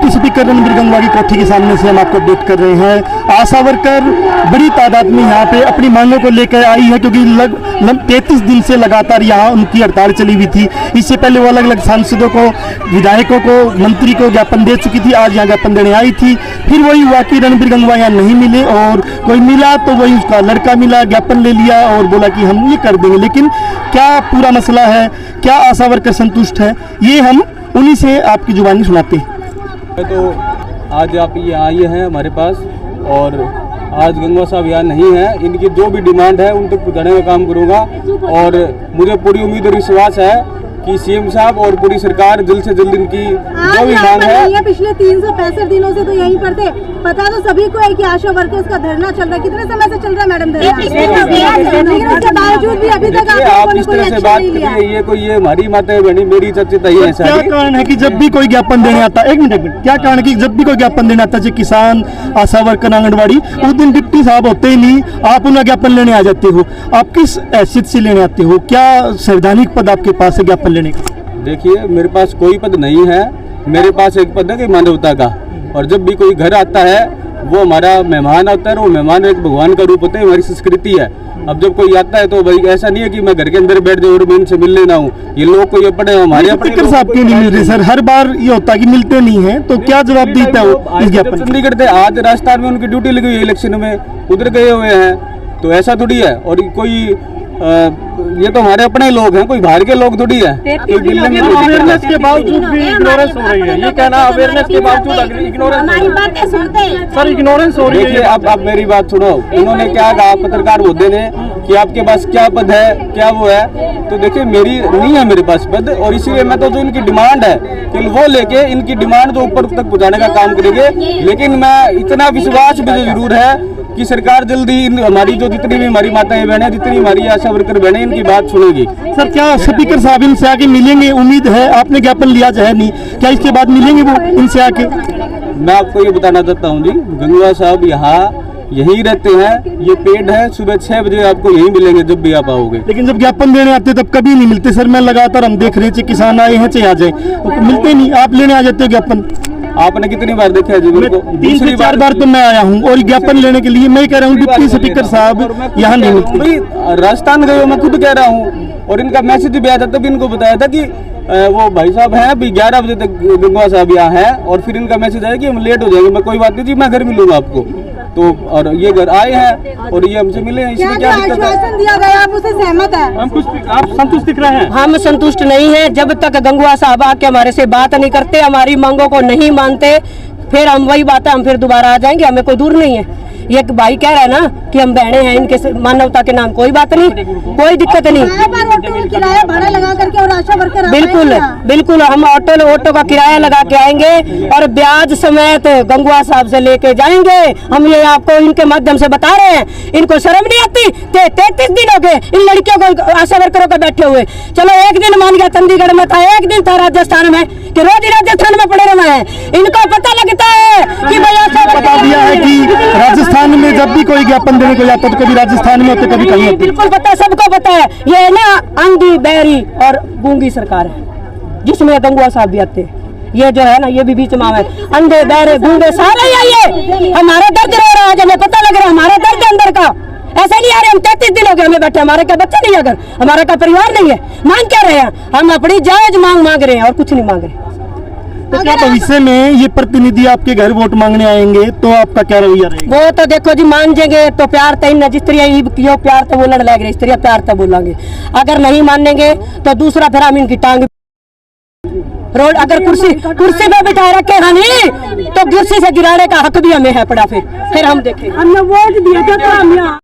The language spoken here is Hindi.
डिप्टी स्पीकर रणबीर गंगवा की कोठी के सामने से हम आपको अपडेट कर रहे हैं। आशा वर्कर बड़ी तादाद में यहाँ पे अपनी मांगों को लेकर आई है, क्योंकि 33 दिन से लगातार यहाँ उनकी हड़ताल चली हुई थी। इससे पहले वो अलग अलग सांसदों को, विधायकों को, मंत्री को ज्ञापन दे चुकी थी। आज यहाँ ज्ञापन देने आई थी। फिर वही हुआ कि रणबीर गंगवा यहाँ नहीं मिले, और कोई मिला तो वही उसका लड़का मिला, ज्ञापन ले लिया और बोला कि हम ये कर देंगे। लेकिन क्या पूरा मसला है, क्या आशा वर्कर संतुष्ट है, ये हम उन्हीं से आपकी जुबानी सुनाते हैं। तो आज आप ये आए हैं हमारे पास, और आज गंगवा साहब यहाँ नहीं है। इनकी जो भी डिमांड है उन तक पहुँचाने का काम करूँगा, और मुझे पूरी उम्मीद और विश्वास है कि सीएम साहब और पूरी सरकार जल्द से जल्द इनकी जो भी मांग है। पिछले 365 दिनों से तो यहीं पर थे। पता तो सभी को है कि आशा वर्कर्स का धरना चल रहा है। कितने समय से चल रहा है मैडम धरना? लेकिन उसके बावजूद भी अभी तक आप इस तरह से बात करिए, ये कोई ये हमारी माता बहनी मेरी चाची ताई है। क्या कारण है कि जब भी कोई ज्ञापन देने आता है, एक मिनट, क्या कारण है कि जब भी कोई ज्ञापन देने आता है, किसान, आशा वर्कर, आंगनबाड़ी, उस दिन डिप्टी साहब होते ही नहीं, आप उनका ज्ञापन लेने आ जाते हो? आप किस हैसियत से लेने आते हो? क्या संवैधानिक पद आपके पास है ज्ञापन लेने का? देखिए, मेरे पास कोई पद नहीं है। मेरे पास एक पद है कि मानवता का, और जब भी कोई घर आता है वो हमारा मेहमान आता है, और वो मेहमान एक भगवान का रूप होता है, हमारी संस्कृति है। अब जब कोई आता है तो भाई ऐसा नहीं है कि मैं घर के अंदर बैठ जाऊँ और मैं इनसे मिल लेना हूँ। ये लोग को ये पड़े हमारे स्पीकर साहब क्यों नहीं मिल रहे सर? हर बार ये होता है कि मिलते नहीं है, तो क्या जवाब देता है इस ज्ञापन? चंडीगढ़ थे, आज राजस्थान में उनकी ड्यूटी लगी हुई है, इलेक्शन में उधर गए हुए हैं। तो ऐसा थोड़ी है, और कोई ये तो हमारे अपने लोग हैं, कोई बाहर के लोग थोड़ी है। अवेयरनेस के बावजूद भी इग्नोरेंस हो रही है, ये कहना अवेयरनेस के बावजूद इग्नोरेंस सर, इग्नोरेंस हो रही है। देखिए, अब मेरी बात सुनो। उन्होंने क्या कहा पत्रकार होते ने कि आपके पास क्या पद है, क्या वो है? तो देखिए, मेरी नहीं है मेरे पास पद, और इसीलिए मैं तो जो इनकी डिमांड है कि वो लेके इनकी डिमांड जो ऊपर तक पहुँचाने का काम करेंगे। लेकिन मैं इतना विश्वास मुझे जरूर है कि सरकार जल्दी हमारी जो जितनी भी हमारी माताएं बहनें, जितनी हमारी आशा वर्कर बहनें, इनकी बात सुनेगी। सर, क्या स्पीकर साहब इनसे आके मिलेंगे? उम्मीद है, आपने ज्ञापन लिया चाहे नहीं, क्या इसके बाद मिलेंगे वो इनसे आके? मैं आपको ये बताना चाहता हूँ जी, गंगवा साहब यहाँ यहीं रहते हैं। ये पेड़ है, सुबह 6 बजे आपको यहीं मिलेंगे जब भी आप आओगे। लेकिन जब ज्ञापन देने आते तब कभी नहीं मिलते सर। मैं लगातार हम देख रहे हैं, किसान आए हैं चाहे आ जाए, मिलते नहीं। आप लेने आ जाते हो ज्ञापन? आपने कितनी बार देखा है जी? 3 से 4 बार तो मैं आया हूँ, और ज्ञापन लेने के लिए मैं कह रहा हूँ डिप्टी स्पीकर साहब यहाँ नहीं मिलते। राजस्थान गए हो, मैं खुद कह रहा हूँ, और इनका मैसेज भी आया था, तब इनको बताया था कि वो भाई साहब हैं अभी 11 बजे तक गंगवा साहब यहाँ हैं, और फिर इनका मैसेज आया कि हम लेट हो जाएंगे। मैं कोई बात नहीं जी, मैं घर मिलूंगा आपको। तो और ये घर आए हैं और ये हमसे मिले हैं, इसमें क्या दिक्कत है? दिया गया, आप उससे सहमत है? आप संतुष्ट दिख रहे हैं? हम संतुष्ट नहीं है। जब तक गंगवा साहब आके हमारे से बात नहीं करते, हमारी मांगों को नहीं मानते, फिर हम वही बात है, हम फिर दोबारा आ जाएंगे। हमें कोई दूर नहीं है। ये भाई कह रहा है ना कि हम बहने हैं, इनके मानवता के नाम कोई बात नहीं, कोई दिक्कत नहीं। किराया भाड़ा लगा करके और आशा वर्कर बिल्कुल बिल्कुल, हम ऑटो का किराया लगा के आएंगे, और ब्याज समेत गंगवा साहब से लेके जाएंगे। हम ये आपको इनके माध्यम से बता रहे हैं। इनको शर्म नहीं आती? 33 दिन हो गए इन लड़कियों को, आशा वर्करों को बैठे हुए। चलो एक दिन मान गया चंडीगढ़ में था, एक दिन था राजस्थान में, कि रोज ही राजस्थान में पड़े रहे हैं। इनको पता लगता है कि भाई बता दिया है कि राजस्थान में जब भी कोई ज्ञापन देने को जाता तो कभी राजस्थान में होते, कभी कहीं होते। बिल्कुल पता, सबको पता है। ये ना अंधी, बहरी और गूंगी सरकार है, जिसमें गंगवा साहब भी आते हैं। ये जो है ना, ये भी बीच में है। अंधे, बहरे, गूंगे सारे आइए। हमारा दर्द रो रहा है, हमें पता लग रहा है हमारा दर्द अंदर का। ऐसे नहीं आ रहे, हम 33 दिन हो गए हमें बैठे, हमारे का बच्चा नहीं है, अगर हमारा का परिवार नहीं है। मांग क्या रहे हैं? हम अपनी जायज मांग रहे हैं, और कुछ नहीं मांग रहे। तो क्या भविष्य में ये प्रतिनिधि आपके घर वोट मांगने आएंगे तो आपका क्या रवैया रहेगा? वो तो देखो जी, मानेंगे तो प्यार तय न, जिस तरह प्यार तो बोलने लग रहे, इस तरह प्यार तो बोलेंगे। अगर नहीं मानेंगे तो दूसरा फिर हम इनकी टांग रोड, अगर कुर्सी पे बिठा रखे हनी, तो कुर्सी से गिराने का हक भी हमें है पड़ा। फिर हम देखें। हमने वोट दिया था तो हम यहाँ